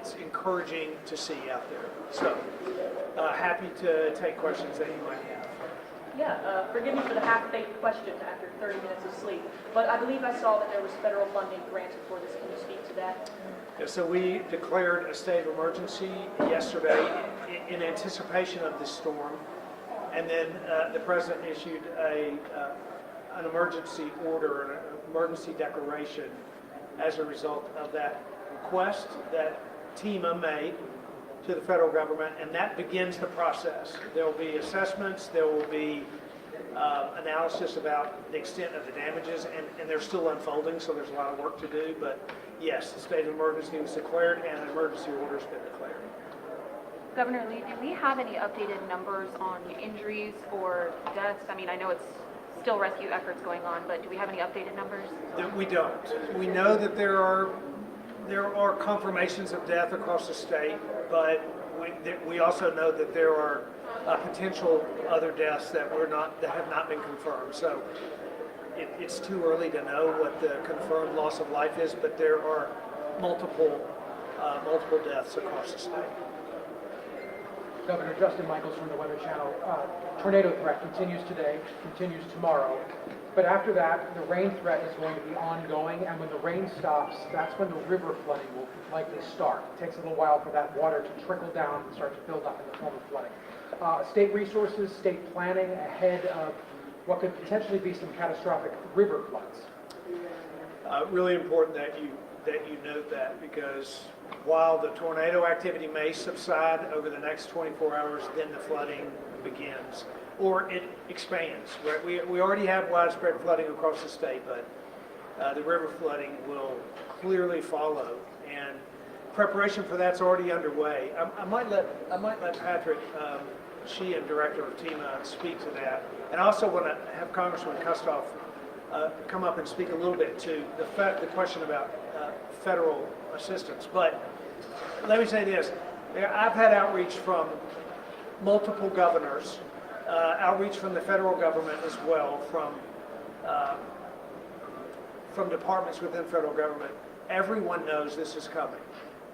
it's encouraging to see out there. So happy to take questions that you might have. Yeah, forgive me for the half-baked question after 30 minutes of sleep, but I believe I saw that there was federal funding granted for this. Can you speak to that? Yeah, so we declared a state of emergency yesterday in anticipation of this storm, and then the president issued an emergency order, an emergency declaration as a result of that request that TEMA made to the federal government, and that begins the process. There will be assessments, there will be analysis about the extent of the damages, and they're still unfolding, so there's a lot of work to do, but yes, the state of emergency was declared and an emergency order has been declared. Governor Lee, do we have any updated numbers on injuries or deaths? I mean, I know it's still rescue efforts going on, but do we have any updated numbers? We don't. We know that there are confirmations of death across the state, but we also know that there are potential other deaths that have not been confirmed. So it's too early to know what the confirmed loss of life is, but there are multiple deaths across the state. Governor Justin Michaels from the Weather Channel. Tornado threat continues today, continues tomorrow, but after that, the rain threat is going to be ongoing, and when the rain stops, that's when the river flooding will likely start. It takes a little while for that water to trickle down and start to build up in the form of flooding. State resources, state planning ahead of what could potentially be some catastrophic river floods. Really important that you note that, because while the tornado activity may subside over the next 24 hours, then the flooding begins, or it expands. Right? We already have widespread flooding across the state, but the river flooding will clearly follow, and preparation for that's already underway. I might let Patrick Sheehan, Director of TEMA, speak to that, and I also want to have Congressman Kustoff come up and speak a little bit to the question about federal assistance. But let me say this: I've had outreach from multiple governors, outreach from the federal government as well, from departments within federal government. Everyone knows this is coming.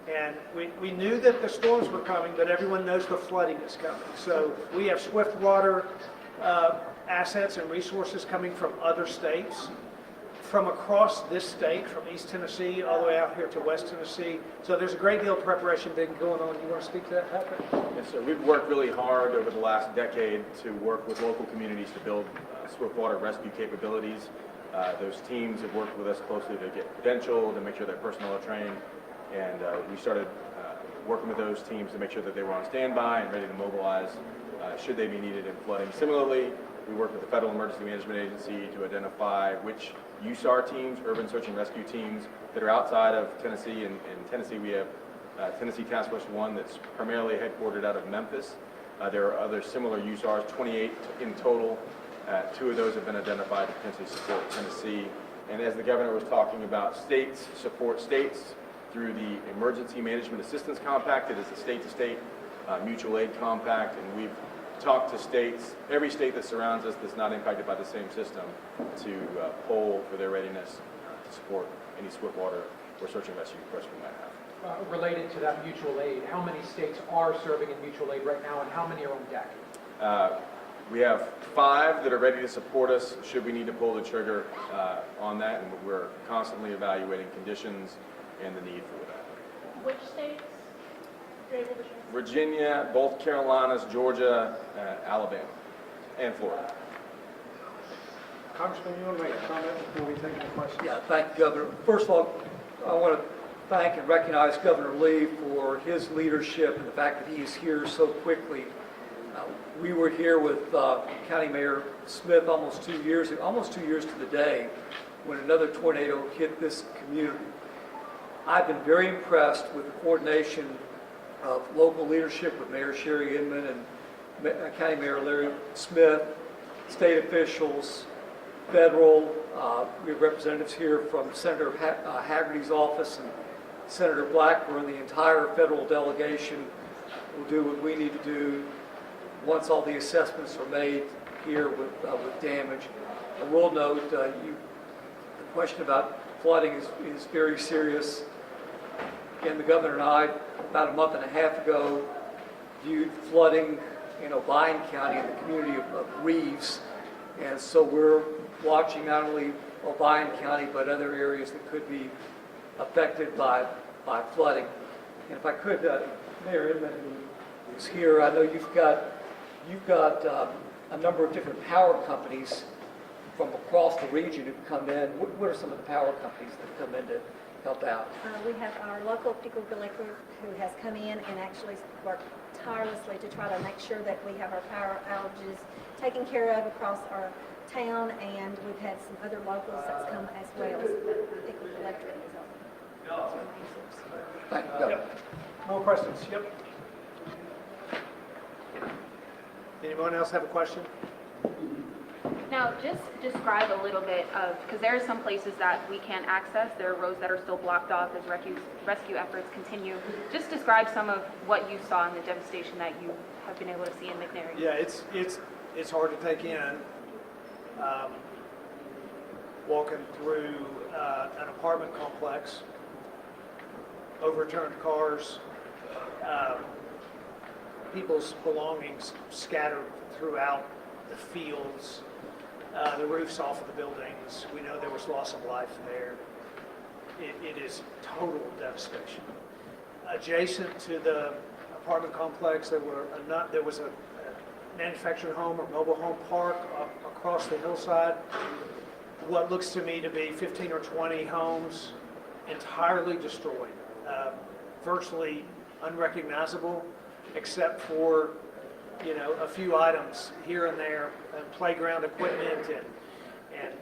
And we knew that the storms were coming, but everyone knows the flooding is coming. So we have swift water assets and resources coming from other states, from across this state, from East Tennessee all the way out here to West Tennessee. So there's a great deal of preparation been going on. You want to speak to that, Patrick? Yes, sir. We've worked really hard over the last decade to work with local communities to build swift water rescue capabilities. Those teams have worked with us closely to get credentialed, to make sure their personnel are trained. And we started working with those teams to make sure that they were on standby and ready to mobilize should they be needed in flooding. Similarly, we work with the Federal Emergency Management Agency to identify which USAR teams, urban search and rescue teams, that are outside of Tennessee. In Tennessee, we have Tennessee Task Force 1 that's primarily headquartered out of Memphis. There are other similar USARs, 28 in total. 2 of those have been identified to potentially support Tennessee. And as the governor was talking about, states support states through the Emergency Management Assistance Compact. It is a state-to-state mutual aid compact, and we've talked to states, every state that surrounds us that's not impacted by the same system, to poll for their readiness to support any swift water or search and rescue requests we might have. Related to that mutual aid, how many states are serving in mutual aid right now, and how many are on deck? We have 5 that are ready to support us should we need to pull the trigger on that, and we're constantly evaluating conditions and the need for that. Which states are able to share? Virginia, both Carolinas, Georgia, Alabama, and Florida. Congressman, you want to make a comment before we take the question? Yeah, thank you, Governor. First of all, I want to thank and recognize Governor Lee for his leadership and the fact that he is here so quickly. We were here with County Mayor Smith almost 2 years to the day, when another tornado hit this community. I've been very impressed with the coordination of local leadership with Mayor Sherry Inman and County Mayor Larry Smith, state officials, federal. We have representatives here from Senator Hagerty's office and Senator Blackburn. The entire federal delegation will do what we need to do once all the assessments are made here with damage. I will note, the question about flooding is very serious. Again, the governor and I about a month and a half ago, viewed flooding in Obion County in the community of Reeves. And so we're watching not only Obion County, but other areas that could be affected by flooding. And if I could, Mayor Inman, who is here, I know you've got a number of different power companies from across the region who've come in. What are some of the power companies that have come in to help out? We have our local optical electric who has come in and actually worked tirelessly to try to make sure that we have our power outages taken care of across our town, and we've had some other locals that's come as well. Optical electric is our main source. Thank you. Yep. More questions? Yep. Anyone else have a question? Now, just describe a little bit of, because there are some places that we can't access, there are roads that are still blocked off as rescue efforts continue. Just describe some of what you saw and the devastation that you have been able to see in McNairy. Yeah, it's hard to take in. Walking through an apartment complex, overturned cars, people's belongings scattered throughout the fields, the roofs off of the buildings. We know there was loss of life there. It is total devastation. Adjacent to the apartment complex, there was a manufactured home or mobile home park across the hillside. What looks to me to be 15 or 20 homes entirely destroyed, virtually unrecognizable, except for a few items here and there, playground equipment and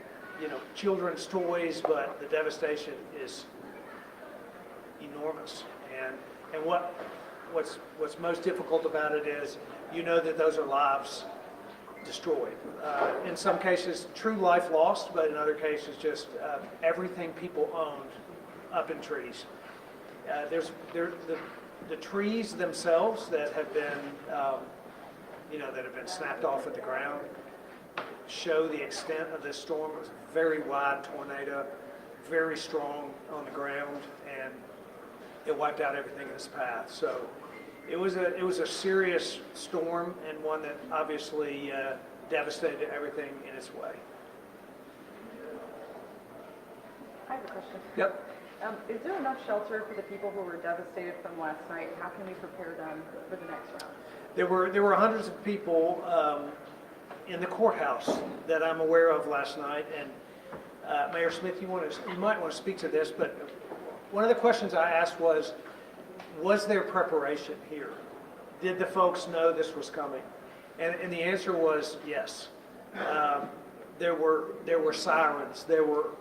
children's toys, but the devastation is enormous. And what's most difficult about it is that those are lives destroyed. In some cases, true life lost, but in other cases, just everything people owned up in trees. The trees themselves that have been snapped off at the ground show the extent of this storm. It was a very wide tornado, very strong on the ground, and it wiped out everything in its path. So it was a serious storm, and one that obviously devastated everything in its way. I have a question. Yep. Is there enough shelter for the people who were devastated from last night? How can we prepare them for the next round? There were hundreds of people in the courthouse that I'm aware of last night, and Mayor Smith, you might want to speak to this, but one of the questions I asked was there preparation here? Did the folks know this was coming? And the answer was yes. There were sirens. There were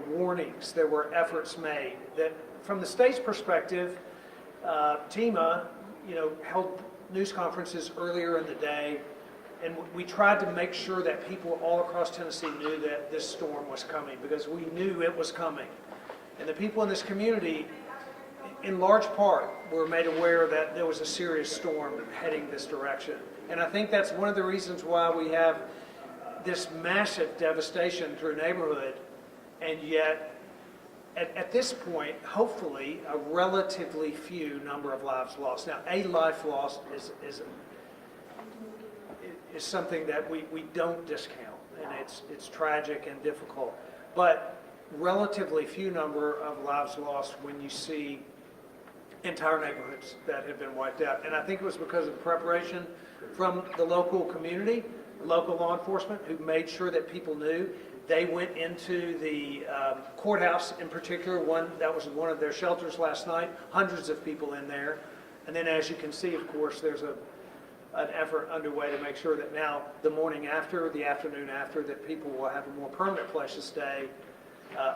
warnings. There were efforts made. That from the state's perspective, TEMA, held news conferences earlier in the day, and we tried to make sure that people all across Tennessee knew that this storm was coming, because we knew it was coming. And the people in this community, in large part, were made aware that there was a serious storm heading this direction. And I think that's one of the reasons why we have this massive devastation through a neighborhood, and yet at this point, hopefully, a relatively few number of lives lost. Now, a life lost is something that we don't discount, and it's tragic and difficult. But relatively few number of lives lost when you see entire neighborhoods that have been wiped out. And I think it was because of the preparation from the local community, local law enforcement, who made sure that people knew. They went into the courthouse in particular. That was one of their shelters last night, hundreds of people in there. And then, as you can see, of course, there's an effort underway to make sure that now, the morning after, the afternoon after, that people will have a more permanent place to stay,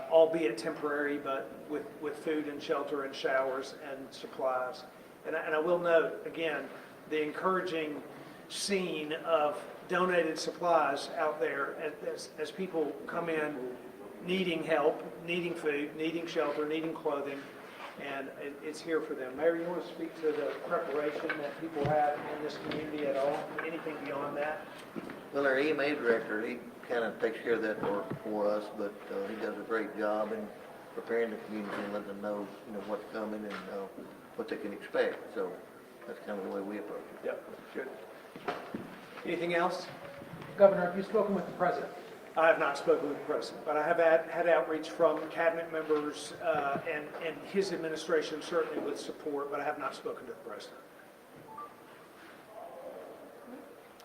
albeit temporary, but with food and shelter and showers and supplies. And I will note, again, the encouraging scene of donated supplies out there as people come in needing help, needing food, needing shelter, needing clothing, and it's here for them. Mayor, you want to speak to the preparation that people have in this community at all? Anything beyond that? Well, our EMA director, he kind of takes care of that work for us, but he does a great job in preparing the community and letting them know, what's coming, and what they can expect. So that's kind of the way we approach it. Yep, good. Anything else? Governor, have you spoken with the president? I have not spoken with the president, but I have had outreach from cabinet members and his administration certainly with support, but I have not spoken to the president.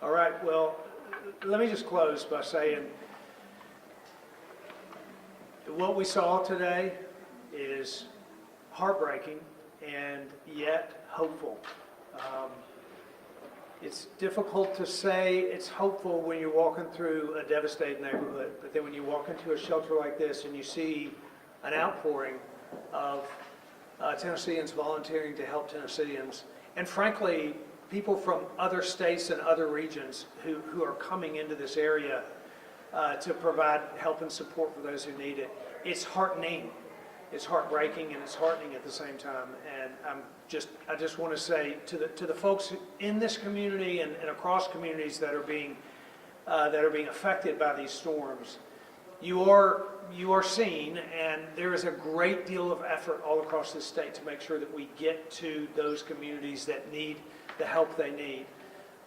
All right, well, let me just close by saying what we saw today is heartbreaking and yet hopeful. It's difficult to say it's hopeful when you're walking through a devastated neighborhood, but then when you walk into a shelter like this and you see an outpouring of Tennesseans volunteering to help Tennesseans, and frankly, people from other states and other regions who are coming into this area to provide help and support for those who need it, it's heartening. It's heartbreaking and it's heartening at the same time. And I just want to say to the folks in this community and across communities that are being affected by these storms, you are seen, and there is a great deal of effort all across the state to make sure that we get to those communities that need the help they need.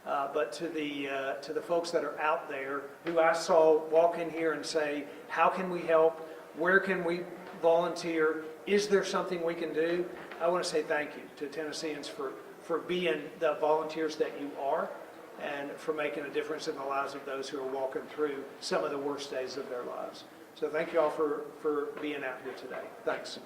But to the folks that are out there who I saw walk in here and say, how can we help? Where can we volunteer? Is there something we can do? I want to say thank you to Tennesseans for being the volunteers that you are and for making a difference in the lives of those who are walking through some of the worst days of their lives. So thank you all for being out here today. Thanks.